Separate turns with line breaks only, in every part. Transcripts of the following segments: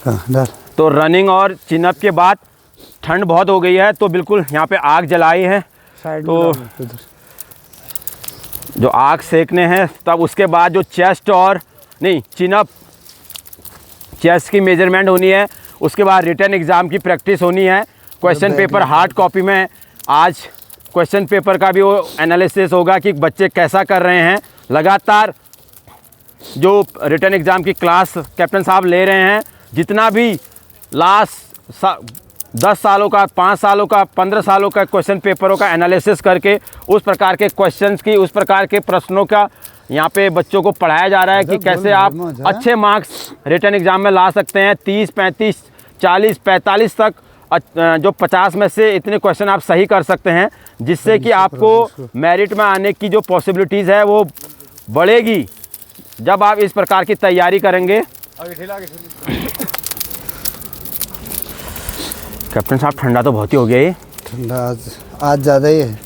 तो रनिंग और चिनअप के बाद ठंड बहुत हो गई है, तो बिल्कुल यहाँ पे आग जलाई है, तो जो आग सेकने हैं, तब उसके बाद जो चेस्ट और नहीं चिनअप चेस्ट की मेजरमेंट होनी है, उसके बाद रिटन एग्ज़ाम की प्रैक्टिस होनी है। क्वेश्चन पेपर हार्ड कॉपी में आज क्वेश्चन पेपर का भी वो एनालिसिस होगा कि बच्चे कैसा कर रहे हैं। लगातार जो रिटन एग्ज़ाम की क्लास कैप्टन साहब ले रहे हैं, जितना भी लास्ट 10 सालों का, 5 सालों का, 15 सालों का क्वेश्चन पेपरों का एनालिसिस करके उस प्रकार के क्वेश्चंस की, उस प्रकार के प्रश्नों का यहाँ पे बच्चों को पढ़ाया जा रहा है कि कैसे आप अच्छे मार्क्स रिटन एग्ज़ाम में ला सकते हैं। 30, 35, 40, 45 तक जो 50 में से इतने क्वेश्चन आप सही कर सकते हैं, जिससे कि आपको मेरिट में आने की जो पॉसिबिलिटीज़ है वो बढ़ेगी जब आप इस प्रकार की तैयारी करेंगे। कैप्टन साहब ठंडा तो बहुत ही हो गया ये।
ठंडा आज ज़्यादा ही है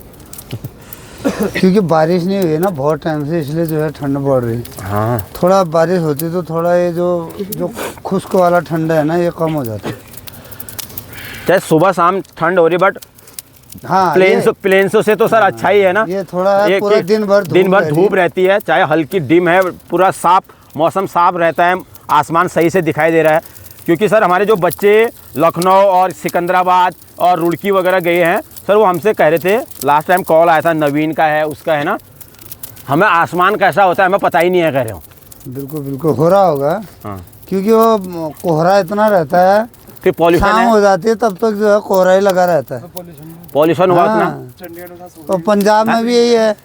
क्योंकि बारिश नहीं हुई है ना बहुत टाइम से, इसलिए जो है ठंड बढ़ रही है।
हाँ,
थोड़ा बारिश होती तो थोड़ा ये जो खुश्क वाला ठंडा है ना, ये कम हो जाता है।
चाहे सुबह शाम ठंड हो रही, बट
हाँ
प्लेन्सों से तो सर अच्छा ही है ना।
ये थोड़ा है, पूरा दिन भर
धूप रहती है, चाहे हल्की डिम है, पूरा साफ मौसम साफ रहता है, आसमान सही से दिखाई दे रहा है। क्योंकि सर हमारे जो बच्चे लखनऊ और सिकंदराबाद और रुड़की वगैरह गए हैं सर, वो हमसे कह रहे थे, लास्ट टाइम कॉल आया था, नवीन का है, उसका है ना, हमें आसमान कैसा होता है हमें पता ही नहीं है, कह रहे हो।
बिल्कुल बिल्कुल हो रहा होगा।
हाँ,
क्योंकि वो कोहरा इतना रहता है,
फिर पॉल्यूशन
शाम हो जाती है तब तक जो है कोहरा ही लगा रहता है,
पॉल्यूशन हुआ उतना।
तो पंजाब में भी यही है।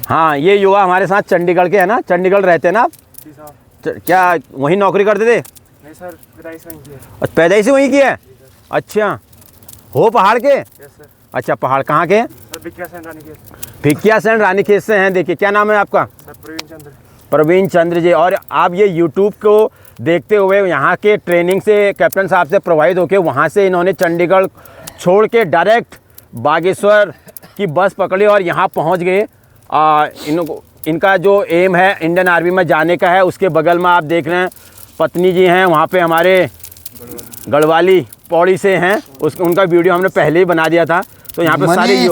हाँ, ये युवा हमारे साथ चंडीगढ़ के है ना, चंडीगढ़ रहते हैं ना आप? क्या वहीं नौकरी करते थे?
नहीं सर,
पैदाइश से वहीं की है। अच्छा, हो पहाड़ के? अच्छा, पहाड़ कहाँ के? भिकिया सेंड रानीखेत से हैं। देखिए, क्या नाम है आपका? प्रवीण चंद्र जी। और आप ये यूट्यूब को देखते हुए यहाँ के ट्रेनिंग से कैप्टन साहब से प्रभावित होकर वहाँ से इन्होंने चंडीगढ़ छोड़ के डायरेक्ट बागेश्वर की बस पकड़ी और यहाँ पहुँच गए। इनका जो एम है इंडियन आर्मी में जाने का है। उसके बगल में आप देख रहे हैं पत्नी जी हैं, वहाँ पे हमारे गढ़वाली पौड़ी से हैं, उनका वीडियो हमने पहले ही बना दिया था। तो यहाँ पे सारे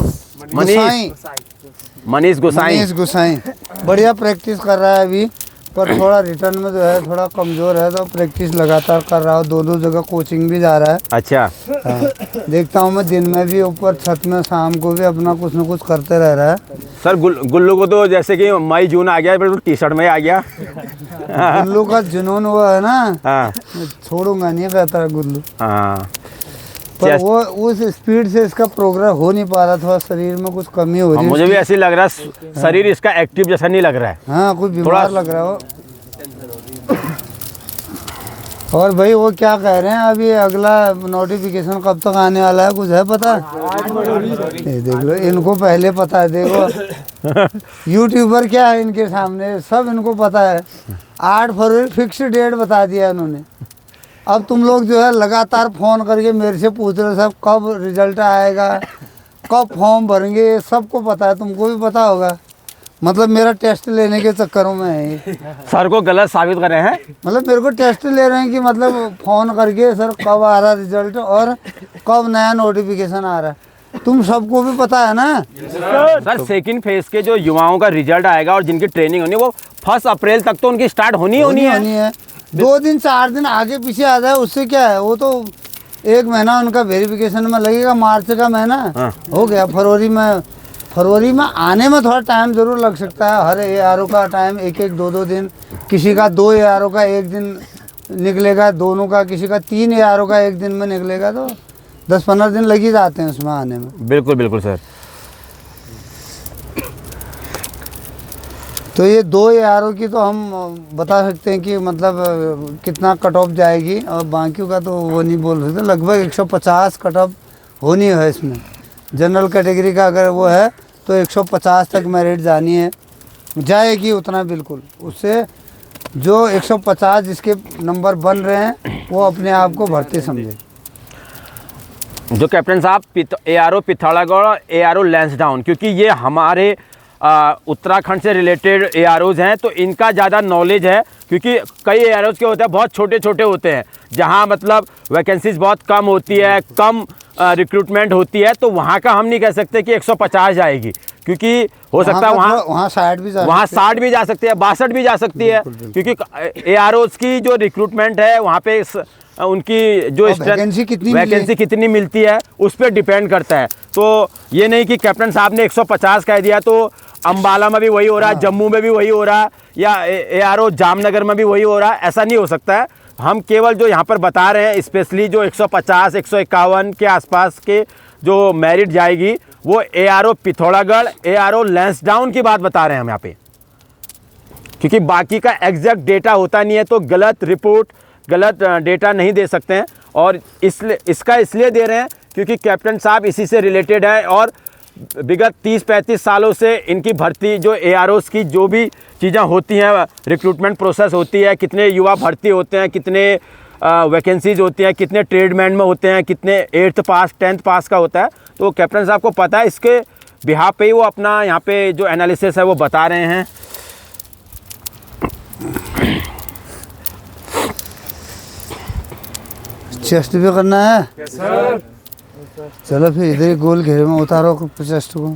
मनीष गुसाई
बढ़िया प्रैक्टिस कर रहा है अभी, पर थोड़ा रिटर्न में जो है थोड़ा कमज़ोर है, तो प्रैक्टिस लगातार कर रहा हूँ। दोनों जगह कोचिंग भी जा रहा है।
अच्छा,
हाँ, देखता हूँ मैं दिन में भी ऊपर छत में, शाम को भी अपना कुछ न कुछ करते रह रहा है।
सर गुल्लू को तो जैसे कि मई जून आ गया, बिल्कुल टी शर्ट में आ गया।
गुल्लू का जुनून हुआ है ना।
हाँ,
छोड़ूंगा नहीं कहता है गुल्लू।
हाँ,
पर वो उस स्पीड से इसका प्रोग्रेस हो नहीं पा रहा, थोड़ा शरीर में कुछ कमी हो रही है।
मुझे भी ऐसे लग रहा है, शरीर इसका एक्टिव जैसा नहीं लग रहा है।
हाँ, कुछ बीमार लग रहा हो। और भाई वो क्या कह रहे हैं अभी, अगला नोटिफिकेशन कब तक आने वाला है, कुछ है पता? ये देख लो, इनको पहले पता है। देखो यूट्यूबर क्या है इनके सामने, सब इनको पता है। 8 फरवरी फिक्स डेट बता दिया इन्होंने। अब तुम लोग जो है लगातार फ़ोन करके मेरे से पूछ रहे हो साहब कब रिजल्ट आएगा, कब फॉर्म भरेंगे, सबको पता है, तुमको भी पता होगा। मतलब मेरा टेस्ट लेने के चक्करों में है।
सर को गलत साबित कर रहे हैं।
मतलब मेरे को टेस्ट ले रहे हैं कि मतलब फ़ोन करके सर कब आ रहा रिजल्ट और कब नया नोटिफिकेशन आ रहा है, तुम सबको भी पता है ना।
सर सेकंड फेज के जो युवाओं का रिजल्ट आएगा और जिनकी ट्रेनिंग होनी है, वो 1 अप्रैल तक तो उनकी स्टार्ट होनी है।
2 दिन 4 दिन आगे पीछे आ जाए उससे क्या है, वो तो 1 महीना उनका वेरिफिकेशन में लगेगा। मार्च का महीना हो गया, फरवरी में आने में थोड़ा टाइम ज़रूर लग सकता है। हर ARO का टाइम 1-1, 2-2 दिन, किसी का 2 ARO का 1 दिन निकलेगा, दोनों का किसी का 3 ARO का 1 दिन में निकलेगा, तो 10-15 दिन लग ही जाते हैं उसमें आने में।
बिल्कुल बिल्कुल सर।
तो ये 2 ARO की तो हम बता सकते हैं कि मतलब कितना कट ऑफ जाएगी, और बाकियों का तो वो नहीं बोल सकते। लगभग 150 कट ऑफ होनी है इसमें। जनरल कैटेगरी का अगर वो है तो 150 तक मेरिट जानी है, जाएगी उतना बिल्कुल। उससे जो 150 जिसके नंबर बन रहे हैं वो अपने आप को भरते समझे।
जो कैप्टन साहब ARO पिथौरागढ़ और ARO लैंसडाउन, क्योंकि ये हमारे उत्तराखंड से रिलेटेड AROs हैं, तो इनका ज़्यादा नॉलेज है, क्योंकि कई AROs के होते हैं बहुत छोटे छोटे होते हैं, जहां मतलब वैकेंसीज बहुत कम होती है, कम रिक्रूटमेंट होती है, तो वहां का हम नहीं कह सकते कि 150 जाएगी, क्योंकि हो सकता है वहाँ
60 भी
वहाँ 60 भी जा सकती है, 62 भी जा सकती है, क्योंकि AROs की जो रिक्रूटमेंट है वहाँ पे उनकी जो वैकेंसी कितनी मिलती है उस पर डिपेंड करता है। तो ये नहीं कि कैप्टन साहब ने 150 कह दिया तो अम्बाला में भी वही हो रहा है, जम्मू में भी वही हो रहा है, या ARO जामनगर में भी वही हो रहा है, ऐसा नहीं हो सकता है। हम केवल जो यहाँ पर बता रहे हैं स्पेशली जो 150 151 के आसपास के जो मेरिट जाएगी वो ARO पिथौरागढ़, ARO लैंसडाउन की बात बता रहे हैं हम यहाँ पे, क्योंकि बाकी का एग्जैक्ट डेटा होता नहीं है, तो गलत रिपोर्ट गलत डेटा नहीं दे सकते हैं। और इसका इसलिए दे रहे हैं क्योंकि कैप्टन साहब इसी से रिलेटेड है, और विगत 30-35 सालों से इनकी भर्ती जो AROs की जो भी चीज़ें होती हैं, रिक्रूटमेंट प्रोसेस होती है, कितने युवा भर्ती होते हैं, कितने वैकेंसीज होती हैं, कितने ट्रेडमैन में होते हैं, कितने 8th पास 10th पास का होता है, तो कैप्टन साहब को पता है। इसके बिहार पे ही वो अपना यहाँ पे जो एनालिसिस है वो बता रहे हैं।
चेस्ट भी करना है? Yes sir. चलो फिर इधर ही गोल घेरे में उतारो चेस्ट को।